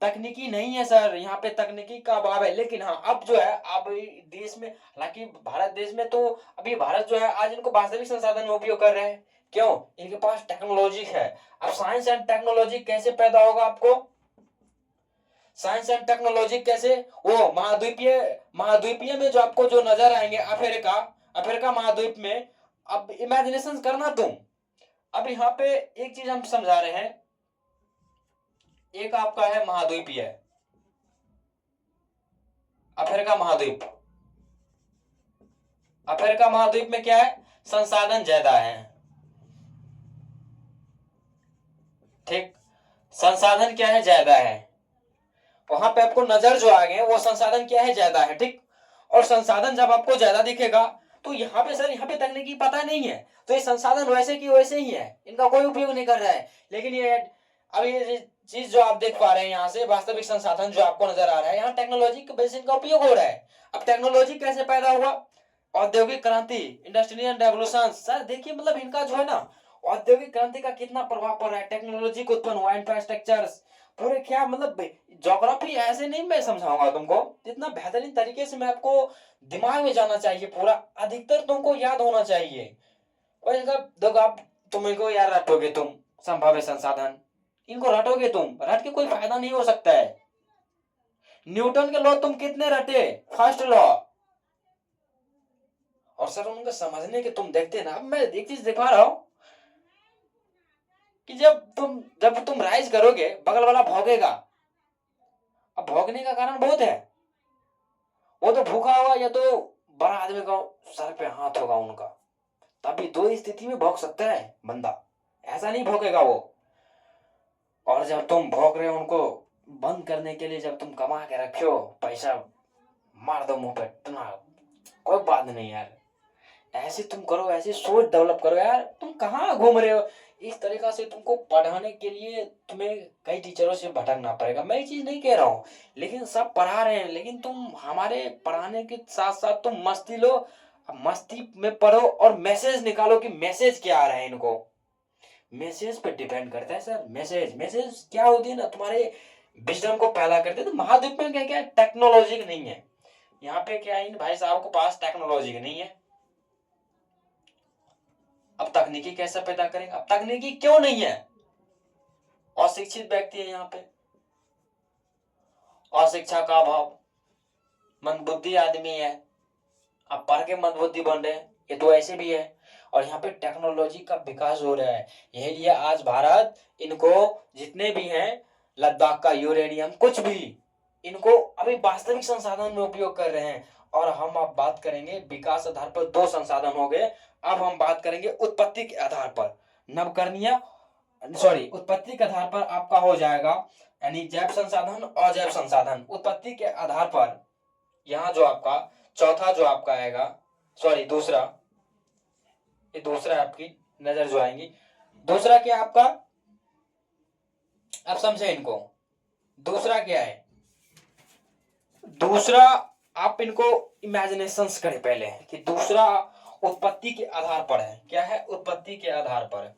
तकनीकी नहीं है सर, यहाँ पे तकनीकी का अभाव है। लेकिन हाँ अब जो है, अब देश में, हालांकि भारत देश में तो अभी भारत जो है आज इनको वास्तविक संसाधन में उपयोग कर रहे हैं, क्यों, इनके पास टेक्नोलॉजी है। अब साइंस एंड टेक्नोलॉजी कैसे पैदा होगा, आपको साइंस एंड टेक्नोलॉजी कैसे, वो महाद्वीपीय में जो आपको जो नजर आएंगे, अफ्रीका महाद्वीप में। अब इमेजिनेशन करना तुम, अब यहाँ पे एक चीज हम समझा रहे हैं, एक आपका है महाद्वीपीय, अफ्रीका महाद्वीप, अफ्रीका महाद्वीप में क्या है, संसाधन ज्यादा है, ठीक, संसाधन क्या है, ज्यादा है, वहां पे आपको नजर जो आ गए वो संसाधन क्या है, ज्यादा है, ठीक। और संसाधन जब आपको ज्यादा दिखेगा तो यहाँ पे सर, यहाँ पे तकनीकी पता नहीं है, तो ये संसाधन वैसे की वैसे ही है, इनका कोई उपयोग नहीं कर रहा है। लेकिन ये अब ये चीज जो आप देख पा रहे हैं यहाँ से, वास्तविक संसाधन जो आपको नजर आ रहा है, यहाँ टेक्नोलॉजी के वजह से इनका उपयोग हो रहा है। अब टेक्नोलॉजी कैसे पैदा हुआ, औद्योगिक क्रांति, इंडस्ट्रियल रेवोल्यूशन, सर देखिए मतलब इनका जो है ना औद्योगिक क्रांति का कितना प्रभाव पड़ रहा है, टेक्नोलॉजी को उत्पन्न हुआ, इंफ्रास्ट्रक्चर पूरे, क्या मतलब ज्योग्राफी ऐसे नहीं मैं समझाऊंगा तुमको, जितना बेहतरीन तरीके से मैं आपको दिमाग में जाना चाहिए, पूरा अधिकतर तुमको याद होना चाहिए। और देखो आप, तुम इनको याद रटोगे, तुम संभाव्य संसाधन इनको रटोगे, तुम रट के कोई फायदा नहीं हो सकता है। न्यूटन के लॉ तुम कितने रटे, फर्स्ट लॉ, और सर उनको समझने के तुम देखते ना। अब मैं एक चीज दिखा रहा हूं कि जब तुम राइज करोगे बगल वाला भौंकेगा, अब भौंकने का कारण बहुत है, वो तो भूखा होगा या तो बड़ा आदमी का सर पे हाथ होगा उनका, तभी दो स्थिति में भौंक सकता है बंदा, ऐसा नहीं भौंकेगा वो। और जब तुम भौंक रहे हो उनको बंद करने के लिए, जब तुम कमा के रखो पैसा, मार दो मुंह पे इतना, कोई बात नहीं यार, ऐसे तुम करो, ऐसे सोच डेवलप करो यार, तुम कहाँ घूम रहे हो। इस तरीका से तुमको पढ़ाने के लिए तुम्हें कई टीचरों से भटकना पड़ेगा, मैं ये चीज नहीं कह रहा हूँ, लेकिन सब पढ़ा रहे हैं, लेकिन तुम हमारे पढ़ाने के साथ साथ तुम मस्ती लो, मस्ती में पढ़ो और मैसेज निकालो कि मैसेज क्या आ रहा है इनको, मैसेज पे डिपेंड करता है सर, मैसेज मैसेज क्या होती है ना, तुम्हारे विजडम को पैदा करते हैं। तो महाद्वीप में क्या क्या टेक्नोलॉजी नहीं है, यहाँ पे क्या है, इन भाई साहब को पास टेक्नोलॉजी नहीं है। अब तकनीकी कैसे पैदा करेंगे, अब तकनीकी क्यों नहीं है, अशिक्षित व्यक्ति है यहाँ पे, अशिक्षा का अभाव, मंदबुद्धि आदमी है, अब पढ़ के मंदबुद्धि बन रहे हैं, ये तो ऐसे भी है। और यहाँ पे टेक्नोलॉजी का विकास हो रहा है, यही लिए आज भारत इनको जितने भी हैं, लद्दाख का यूरेनियम कुछ भी, इनको अभी वास्तविक संसाधन में उपयोग कर रहे हैं। और हम अब बात करेंगे विकास आधार पर, दो संसाधन हो गए, अब हम बात करेंगे उत्पत्ति के आधार पर, नवकरणीय, सॉरी उत्पत्ति के आधार पर आपका हो जाएगा, यानी जैव संसाधन और जैव संसाधन। उत्पत्ति के आधार पर यहाँ जो आपका चौथा जो आपका आएगा, सॉरी दूसरा, ये दूसरा आपकी नजर जो आएंगी, दूसरा क्या आपका, अब समझे इनको, दूसरा क्या है, दूसरा आप इनको इमेजिनेशन करें पहले कि दूसरा उत्पत्ति के आधार पर है, क्या है, उत्पत्ति के आधार पर,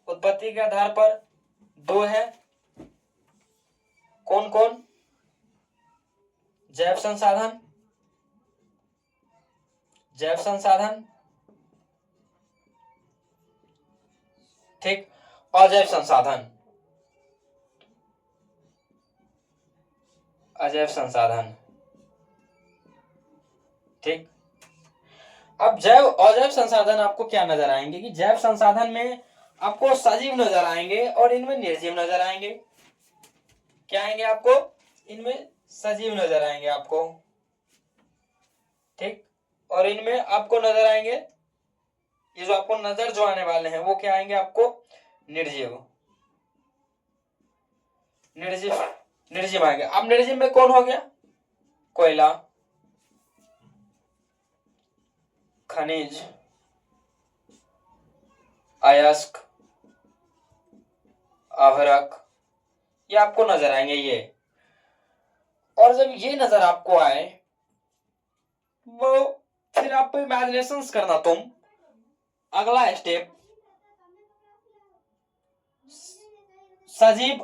उत्पत्ति के आधार पर दो है, कौन कौन, जैव संसाधन, जैव संसाधन, ठीक, अजैव संसाधन। अजैव संसाधन। ठीक। अब जैव अजैव संसाधन आपको क्या नजर आएंगे कि जैव संसाधन में आपको सजीव नजर आएंगे और इनमें निर्जीव नजर आएंगे। क्या आएंगे आपको? इनमें सजीव नजर आएंगे आपको। ठीक। और इनमें आपको नजर आएंगे, ये जो आपको नजर जो आने वाले हैं वो क्या आएंगे आपको? निर्जीव। निर्जीव निर्जीव आएंगे। अब निर्जीव में कौन हो गया? कोयला, खनिज, अयस्क, अभ्रक, ये आपको नजर आएंगे ये। और जब ये नजर आपको आए वो फिर आपको इमेजिनेशन करना, तुम अगला स्टेप सजीव,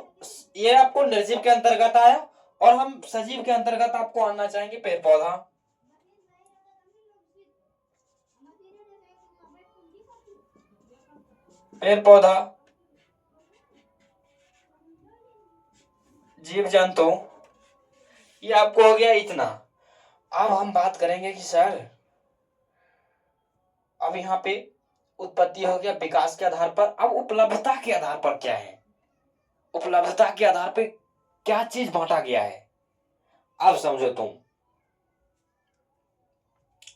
ये आपको निर्जीव के अंतर्गत आया और हम सजीव के अंतर्गत आपको आना चाहेंगे पेड़ पौधा। पेड़ पौधा, जीव जंतु, ये आपको हो गया इतना। अब हम बात करेंगे कि सर अब यहाँ पे उत्पत्ति हो गया विकास के आधार पर, अब उपलब्धता के आधार पर क्या है? उपलब्धता के आधार पे क्या चीज बांटा गया है? अब समझो तुम,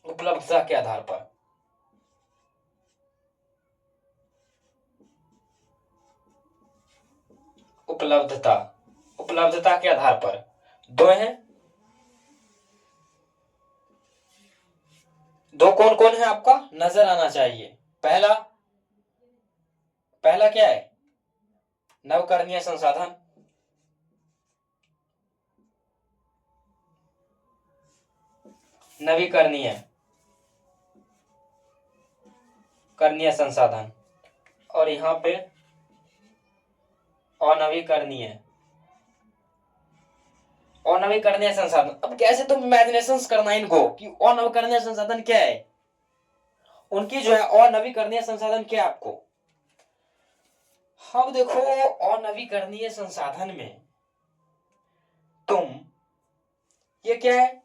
उपलब्धता के आधार पर उपलब्धता के आधार पर दो हैं। दो कौन कौन है आपका नजर आना चाहिए? पहला क्या है? नवकरणीय संसाधन। नवीकरणीय संसाधन। और यहां पे अनवीकरणीय संसाधन। अब कैसे तुम इमेजिनेशन करना इनको कि अनवीकरणीय संसाधन क्या है, उनकी जो है अनवीकरणीय संसाधन क्या है आपको? अब देखो अनवीकरणीय संसाधन में तुम ये क्या है,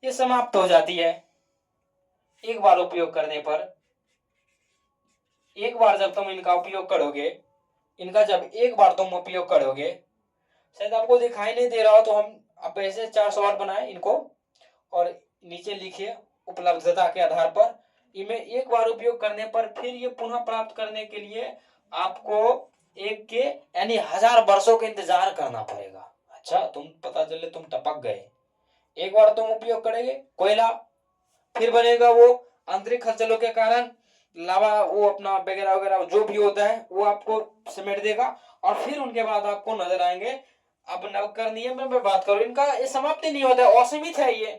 ये समाप्त हो जाती है एक बार उपयोग करने पर। एक बार जब तुम इनका उपयोग करोगे, इनका जब एक बार तुम उपयोग करोगे, शायद आपको दिखाई नहीं दे रहा हो तो हम आप ऐसे 400 बनाए इनको और नीचे लिखिए उपलब्धता के आधार पर। इनमें एक बार उपयोग करने पर फिर ये पुनः प्राप्त करने के लिए आपको एक के यानी 1000 वर्षों का इंतजार करना पड़ेगा। अच्छा, तुम पता चले तुम टपक गए। एक बार तुम उपयोग करेंगे कोयला, फिर बनेगा वो आंतरिक हलचलों के कारण लावा, वो अपना वगैरह वगैरह जो भी होता है वो आपको समेट देगा और फिर उनके बाद आपको नजर आएंगे। अब नवकरणीय में मैं बात करूं, इनका ये समाप्ति नहीं होता है, असीमित है ये।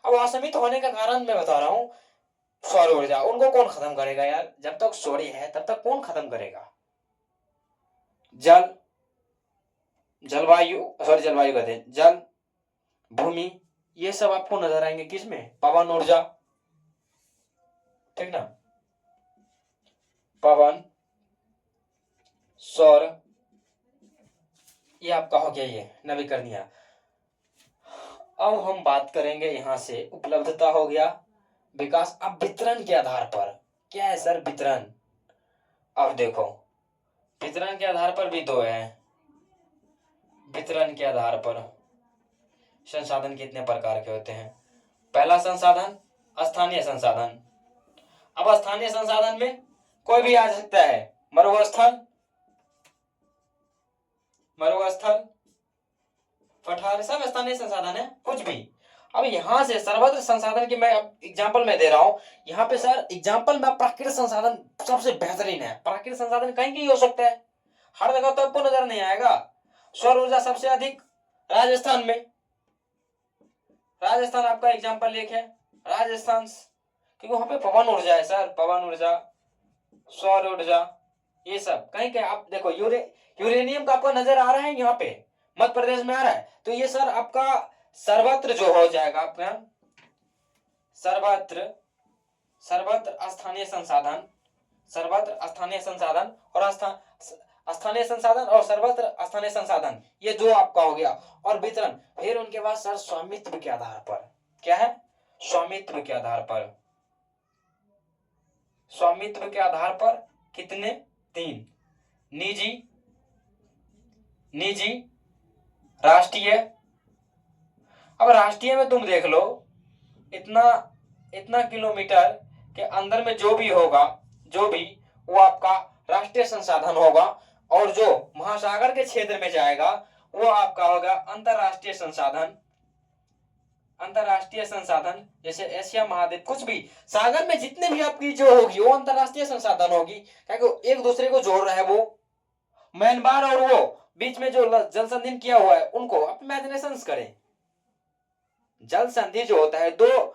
अब असीमित होने का कारण मैं बता रहा हूं, सौर ऊर्जा। उनको कौन खत्म करेगा यार? जब तक सूर्य है तब तक कौन खत्म करेगा? जल, जलवायु, सॉरी जलवायु कहते हैं, जल, भूमि, ये सब आपको नजर आएंगे किसमें? पवन ऊर्जा। ठीक ना? पवन, सौर, ये आपका हो गया ये नवीकरणीय। अब हम बात करेंगे यहां से उपलब्धता हो गया, विकास। अब वितरण के आधार पर क्या है सर? वितरण। अब देखो वितरण के आधार पर भी दो है। वितरण के आधार पर संसाधन कितने प्रकार के होते हैं? पहला संसाधन स्थानीय संसाधन। अब स्थानीय संसाधन में कोई भी आ सकता है, मरुस्थल, पठार, सब स्थानीय संसाधन है, कुछ भी। अब यहां से सर्वत्र संसाधन की मैं एग्जांपल में दे रहा हूं। यहाँ पे सर एग्जांपल में प्राकृतिक संसाधन सबसे बेहतरीन है। प्राकृतिक संसाधन कहीं कहीं हो सकता है, हर जगह तो आपको नजर नहीं आएगा। सौर ऊर्जा सबसे अधिक राजस्थान में, राजस्थान आपका एग्जांपल एक है, राजस्थान, क्योंकि वहां पे पवन ऊर्जा है सर, पवन ऊर्जा, सौर ऊर्जा, ये सब कहीं कहीं। आप देखो यूरेनियम का आपको नजर आ रहा है यहाँ पे, मध्य प्रदेश में आ रहा है, तो ये सर आपका सर्वत्र जो हो जाएगा आपका सर्वत्र स्थानीय संसाधन, सर्वत्र स्थानीय संसाधन और स्थानीय संसाधन और सर्वत्र स्थानीय संसाधन, ये दो आपका हो गया। और वितरण, फिर उनके बाद सर स्वामित्व के आधार पर, क्या है, स्वामित्व के आधार पर, स्वामित्व के आधार पर कितने, 3, निजी, निजी, राष्ट्रीय। अब राष्ट्रीय में तुम देख लो, इतना इतना किलोमीटर के अंदर में जो भी होगा, जो भी, वो आपका राष्ट्रीय संसाधन होगा। और जो महासागर के क्षेत्र में जाएगा वो आपका होगा अंतरराष्ट्रीय संसाधन। अंतरराष्ट्रीय संसाधन जैसे एशिया महाद्वीप, कुछ भी सागर में जितने भी आपकी जो होगी वो अंतरराष्ट्रीय संसाधन होगी, क्योंकि एक दूसरे को जोड़ रहा है वो। म्यांमार और वो बीच में जो जल संधि किया हुआ है, उनको आप इमेजिनेशन करें। जल संधि जो होता है, दो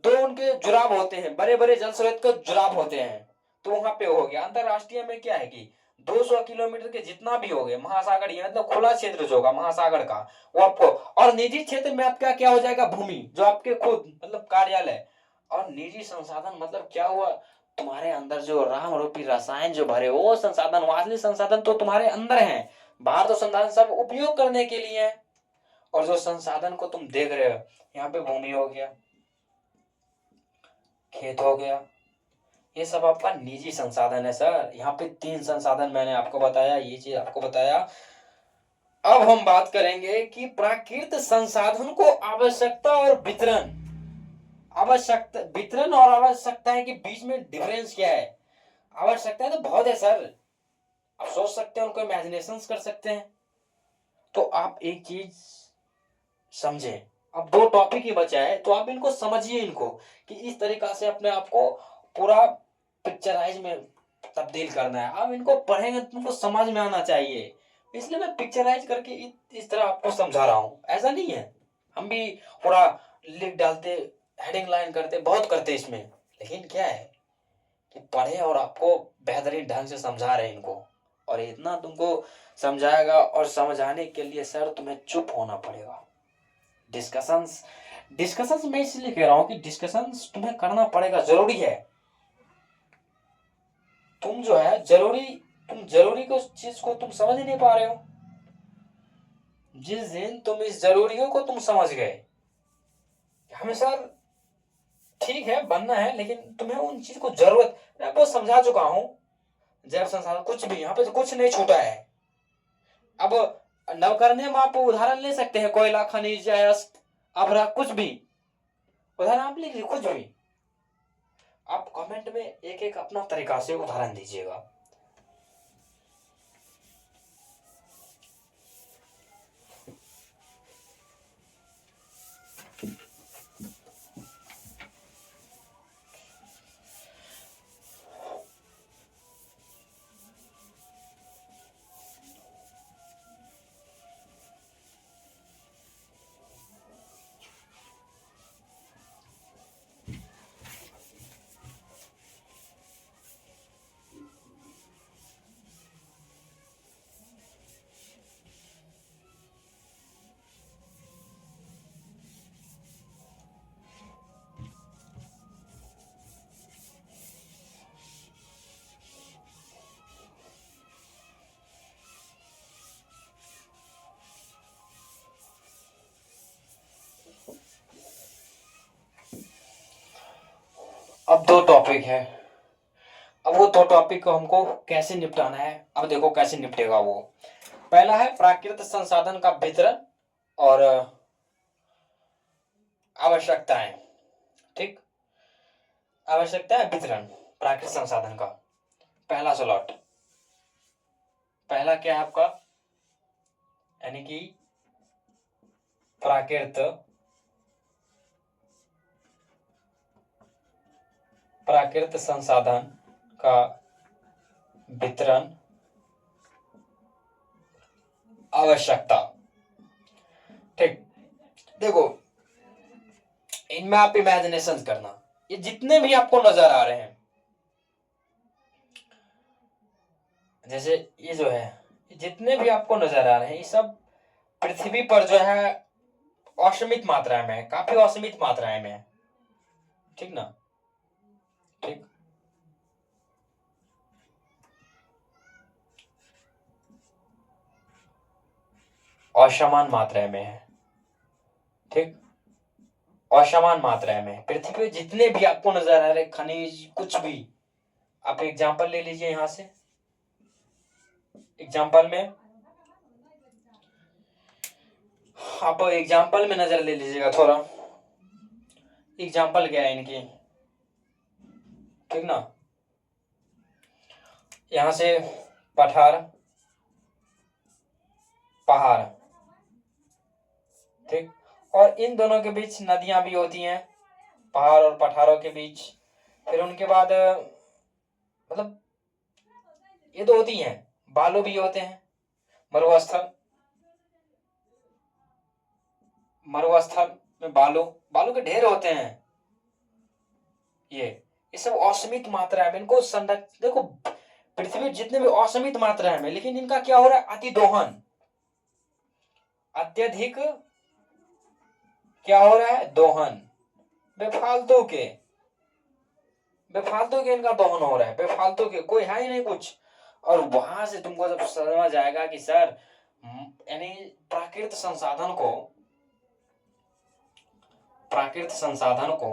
दो उनके जुड़ाव होते हैं, बड़े बड़े जल स्रोत के जुड़ाव होते हैं, तो वहां पे हो गया। अंतरराष्ट्रीय में क्या है कि 200 किलोमीटर के जितना भी हो गए महासागर, ये मतलब खुला क्षेत्र जो होगा महासागर का, वो आपको। और निजी क्षेत्र में आपका क्या हो जाएगा, भूमि, जो आपके खुद मतलब कार्यालय। और निजी संसाधन मतलब क्या हुआ, तुम्हारे अंदर जो राम रूपी रसायन जो भरे, वो संसाधन, वासनी संसाधन तो तुम्हारे अंदर है, बाहर तो संसाधन सब उपयोग करने के लिए है। और जो संसाधन को तुम देख रहे हो, यहाँ पे भूमि हो गया, खेत हो गया, ये सब आपका निजी संसाधन है सर। यहाँ पे 3 संसाधन मैंने आपको बताया, ये चीज आपको बताया। अब हम बात करेंगे कि प्राकृतिक संसाधन को आवश्यकता और वितरण, आवश्यकता, वितरण और आवश्यकता है कि बीच में डिफरेंस क्या है। आवश्यकता तो बहुत है सर, आप सोच सकते हैं, उनको इमेजिनेशन कर सकते हैं। तो आप एक चीज समझे, अब 2 टॉपिक ही बचा है, तो आप इनको समझिए, इनको कि इस तरीका से अपने आप को पूरा पिक्चराइज में तब्दील करना है। आप इनको पढ़ेंगे तो तुमको समझ में आना चाहिए, इसलिए मैं पिक्चराइज करके इस तरह आपको समझा रहा हूं। ऐसा नहीं है हम भी पूरा लिख डालते, हेडिंग लाइन करते, बहुत करते इसमें, लेकिन क्या है कि पढ़े और आपको बेहतरीन ढंग से समझा रहे हैं इनको। और इतना तुमको समझाएगा, और समझाने के लिए सर तुम्हें चुप होना पड़ेगा। डिस्कशंस, डिस्कशंस मैं इसलिए कह रहा हूं कि डिस्कशंस तुम्हें करना पड़ेगा, जरूरी है। तुम जो है जरूरी, तुम जरूरी को चीज को तुम समझ ही नहीं पा रहे हो। जिस दिन तुम इस जरूरियों को तुम समझ गए, हमें सर ठीक है बनना है, लेकिन तुम्हें उन चीज को जरूरत, मैं आपको समझा चुका हूं। जैव संसाधन कुछ भी, यहाँ पे तो कुछ नहीं छूटा है। अब नवकरणीय में आप उदाहरण ले सकते हैं, कोयला, खनिज, अयस्क, अभ्रा, कुछ भी उदाहरण आप लिख लीजिए, कुछ भी। आप कमेंट में एक एक अपना तरीका से उदाहरण दीजिएगा। अब 2 टॉपिक है, अब वो 2 टॉपिक को हमको कैसे निपटाना है, अब देखो कैसे निपटेगा वो। पहला है प्राकृतिक संसाधन का वितरण और आवश्यकताएं, ठीक, आवश्यकता है वितरण प्राकृतिक संसाधन का। पहला स्लॉट, पहला क्या है आपका, यानी कि प्राकृतिक संसाधन का वितरण, आवश्यकता, ठीक। देखो इनमें आप इमेजिनेशन करना, ये जितने भी आपको नजर आ रहे हैं, जैसे ये जो है, जितने भी आपको नजर आ रहे हैं, ये सब पृथ्वी पर जो है असीमित मात्रा में है, काफी असीमित मात्राएं में है, ठीक ना, ठीक। असमान मात्रा में है, ठीक, असमान मात्रा में। पृथ्वी पे जितने भी आपको नजर आ रहे खनिज कुछ भी, आप एग्जाम्पल ले लीजिए यहां से। एग्जाम्पल में आप एग्जाम्पल में नजर ले लीजिएगा थोड़ा। एग्जाम्पल क्या है इनकी, ठीक ना। यहां से पठार, पहाड़, ठीक, और इन दोनों के बीच नदियां भी होती हैं, पहाड़ और पठारों के बीच। फिर उनके बाद मतलब ये तो होती हैं, बालू भी होते हैं, मरुस्थल, मरुस्थल में बालू, बालू के ढेर होते हैं। ये सब असीमित मात्रा में इनको संरक्षण, देखो पृथ्वी जितने भी असीमित मात्रा में, लेकिन इनका क्या हो रहा है, अति दोहन, अत्यधिक क्या हो रहा है, दोहन, बेफालतू के, बेफालतू के इनका दोहन हो रहा है, बेफालतू के, कोई है ही नहीं कुछ। और वहां से तुमको जब समझ आएगा कि सर यानी प्राकृतिक संसाधन को, प्राकृतिक संसाधन को,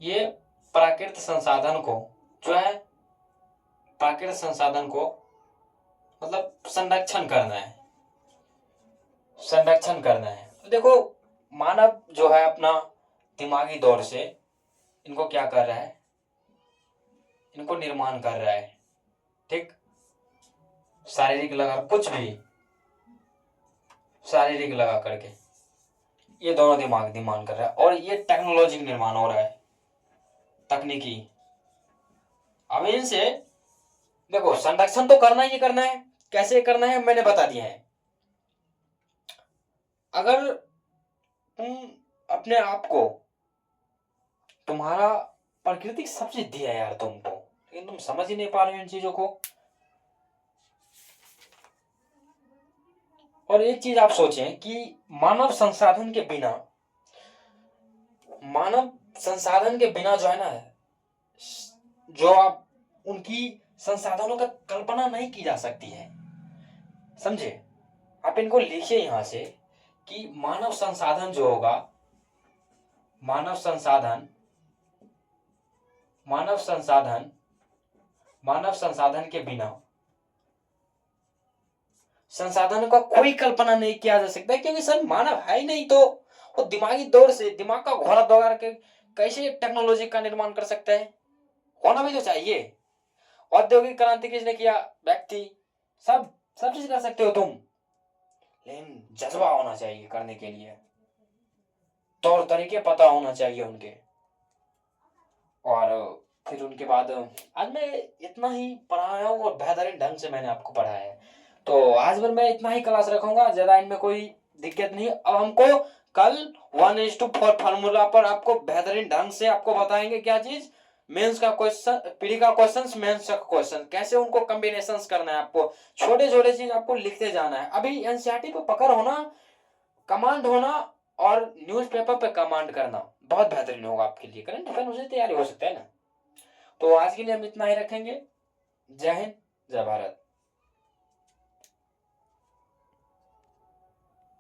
ये प्राकृतिक संसाधन को जो है, प्राकृतिक संसाधन को मतलब संरक्षण करना है, संरक्षण करना है। तो देखो मानव जो है अपना दिमागी दौर से इनको क्या कर रहा है, इनको निर्माण कर रहा है, ठीक, शारीरिक लगा, कुछ भी शारीरिक लगा करके ये दोनों दिमाग निर्माण कर रहा है, और ये टेक्नोलॉजी निर्माण हो रहा है, तकनीकी। अब इनसे देखो संरक्षण तो करना ही करना है, कैसे करना है मैंने बता दिया है। अगर तुम अपने आप को, तुम्हारा प्रकृति सब चीज दिया है यार तुमको, लेकिन तुम समझ ही नहीं पा रहे हो इन चीजों को। और एक चीज आप सोचें कि मानव संसाधन के बिना, मानव संसाधन के बिना जो है ना, जो आप उनकी संसाधनों का कल्पना नहीं की जा सकती है, समझे। आप इनको लिखिए यहां से कि मानव संसाधन जो होगा, मानव संसाधन, मानव संसाधन, मानव संसाधन के बिना संसाधनों का कोई कल्पना नहीं किया जा सकता, क्योंकि सर मानव है ही नहीं, तो वो दिमागी दौर से, दिमाग का घोड़ा दौड़ा के कैसे टेक्नोलॉजी का निर्माण कर सकता है, होना भी तो चाहिए। औद्योगिक क्रांति किसने किया, व्यक्ति, सब सब चीज कर सकते हो तुम, लेकिन जज्बा होना चाहिए करने के लिए, तौर तरीके पता होना चाहिए उनके। और फिर उनके बाद आज मैं इतना ही पढ़ाया हूँ, और बेहतरीन ढंग से मैंने आपको पढ़ाया है, तो आज भर मैं इतना ही क्लास रखूंगा, ज्यादा इनमें कोई दिक्कत नहीं। अब हमको कल 1:4 फार्मूला पर आपको बेहतरीन ढंग से आपको बताएंगे क्या चीज, मेंस का क्वेश्चन, पीडी का क्वेश्चन, मेंस का क्वेश्चन, कैसे उनको कॉम्बिनेशंस करना है, आपको छोटे छोटे चीज आपको लिखते जाना है। अभी एनसीईआरटी पे पकड़ होना, कमांड होना, और न्यूज़पेपर पे कमांड करना बहुत बेहतरीन होगा आपके लिए, करंट अफेयर उससे तैयारी हो सकता है ना। तो आज के लिए हम इतना ही रखेंगे। जय हिंद, जय भारत।